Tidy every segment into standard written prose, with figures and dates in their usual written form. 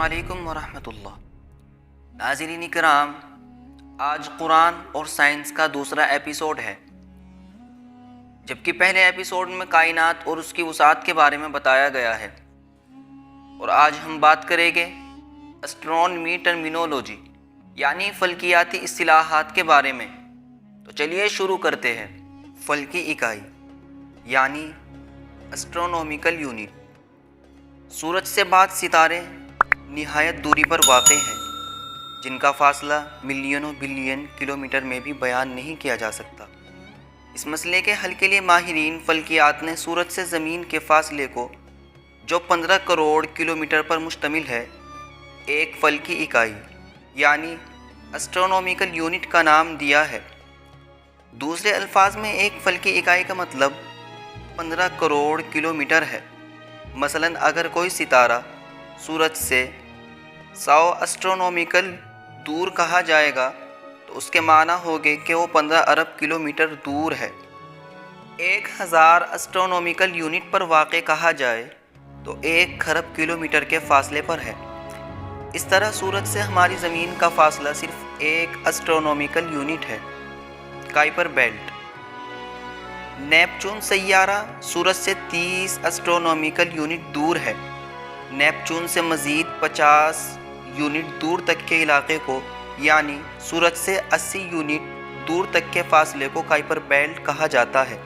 अस्सलामुअलैकुम वरहमतुल्लाह। नाज़रीन इकराम, आज कुरान और साइंस का दूसरा एपिसोड है। जबकि पहले एपिसोड में कायनात और उसकी वसाअत के बारे में बताया गया है, और आज हम बात करेंगे एस्ट्रोनॉमी टर्मिनोलॉजी यानी फ़ल्कियाती इस्तिलाहात के बारे में। तो चलिए शुरू करते हैं। फ़ल्की इकाई यानी एस्ट्रोनॉमिकल यूनिट। सूरज से बाद सितारे निहायत दूरी पर वाक़ हैं, जिनका फ़ासला मिलियनों बिलियन किलोमीटर में भी बयान नहीं किया जा सकता। इस मसले के हल के लिए माहिरीन फ़ल्कियात ने सूरज से ज़मीन के फ़ासले को, जो 15 करोड़ किलोमीटर पर मुश्तमिल है, एक फ़ल्की इकाई यानी एस्ट्रोनॉमिकल यूनिट का नाम दिया है। दूसरे अल्फाज में एक फ़ल्की इकाई का मतलब 15 करोड़ किलोमीटर है। मसलन अगर कोई सितारा सूरज से 100 एस्ट्रोनॉमिकल दूर कहा जाएगा तो उसके माना होंगे कि वो 15 अरब किलोमीटर दूर है। 1000 एस्ट्रोनॉमिकल यूनिट पर वाक़ कहा जाए तो 1 खरब किलोमीटर के फ़ासले पर है। इस तरह सूरज से हमारी ज़मीन का फ़ासला सिर्फ 1 एस्ट्रोनॉमिकल यूनिट है। Kuiper belt. नेपच्यून सैयारा सूरज से 30 एस्ट्रोनॉमिकल यूनिट दूर है। नेपच्यून से मज़ीद 50 यूनिट दूर तक के इलाके को, यानी सूरज से 80 यूनिट दूर तक के फ़ासले को काइपर बेल्ट कहा जाता है।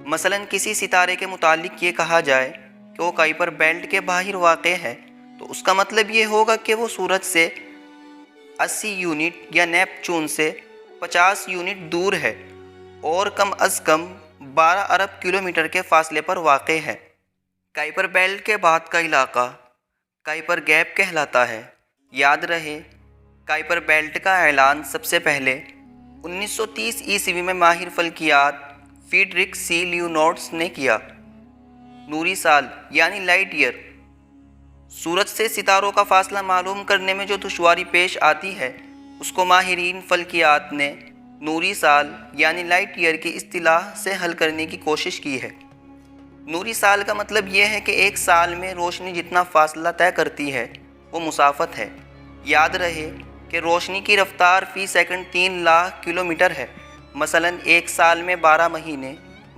मसलन किसी सितारे के मुतालिक ये कहा जाए कि वो काइपर बेल्ट के बाहर वाक़ है, तो उसका मतलब ये होगा कि वो सूरज से 80 यूनिट या नेपच्यून से 50 यूनिट दूर है और कम अज़ कम 12 अरब किलोमीटर के फ़ासले पर वाक़ है। काइपर बेल्ट के बाद का इलाका काइपर गैप कहलाता है। याद रहे, काइपर बेल्ट का ऐलान सबसे पहले 1930 ईस्वी में माहिर फ़ल्कियात फ्रीडरिक सी लियोनार्ड ने किया। नूरी साल यानी लाइट ईयर। सूरज से सितारों का फ़ासला मालूम करने में जो दुश्वारी पेश आती है, उसको माहिरीन फ़ल्कियात ने नूरी साल यानी लाइट ईयर की इस्तिलाह से हल करने की कोशिश की है। नूरी साल का मतलब यह है कि एक साल में रोशनी जितना फ़ासला तय करती है वो मुसाफत है। याद रहे कि रोशनी की रफ्तार फ़ी सेकंड 3 लाख किलोमीटर है। मसलन एक साल में 12 महीने,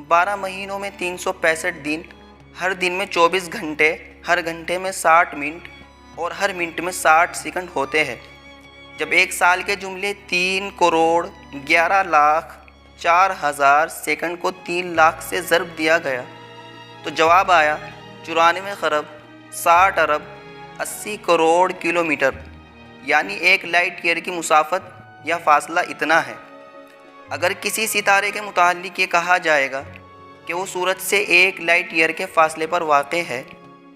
12 महीनों में 365 दिन, हर दिन में 24 घंटे, हर घंटे में 60 मिनट और हर मिनट में 60 सेकंड होते हैं। जब एक साल के जुमले 3 करोड़ 11 लाख 4 हज़ार सेकंड को 3 लाख से ज़र्ब दिया गया तो जवाब आया 94 खरब 60 अरब 80 करोड़ किलोमीटर, यानी एक लाइट ईयर की मुसाफत या फ़ासला इतना है। अगर किसी सितारे के मुतालिक ये कहा जाएगा कि वो सूरज से 1 लाइट ईयर के फ़ासले पर वाक़ है,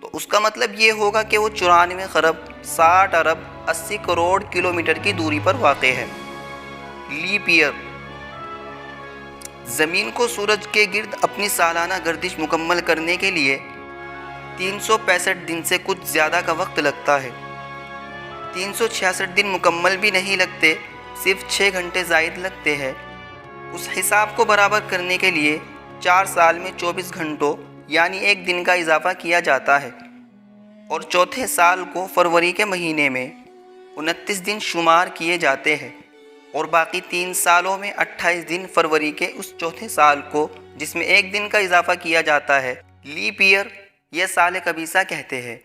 तो उसका मतलब ये होगा कि वो 94 खरब 60 अरब 80 करोड़ किलोमीटर की दूरी पर वाक़ है। Leap year. ज़मीन को सूरज के गिर्द अपनी सालाना गर्दिश मुकम्मल करने के लिए 365 दिन से कुछ ज़्यादा का वक्त लगता है। 366 दिन मुकम्मल भी नहीं लगते, सिर्फ 6 घंटे ज़ायद लगते हैं। उस हिसाब को बराबर करने के लिए 4 साल में 24 घंटों यानी 1 दिन का इजाफ़ा किया जाता है, और चौथे साल को फरवरी के महीने में 29 दिन शुमार किए जाते हैं, और बाकी 3 सालों में 28 दिन फरवरी के उस चौथे साल को, जिसमें 1 दिन का इजाफ़ा किया जाता है, लीप ईयर या साल कबीसा कहते हैं।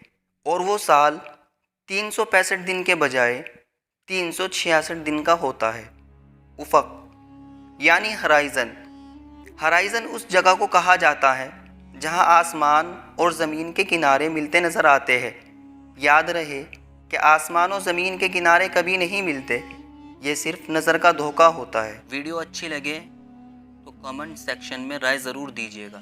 और वो साल 365 दिन के बजाय 366 दिन का होता है। उफ़क़ यानी हराइज़न। हराइज़न उस जगह को कहा जाता है जहां आसमान और ज़मीन के किनारे मिलते नज़र आते हैं। याद रहे कि आसमान और ज़मीन के किनारे कभी नहीं मिलते, ये सिर्फ नज़र का धोखा होता है। वीडियो अच्छी लगे तो कमेंट सेक्शन में राय ज़रूर दीजिएगा।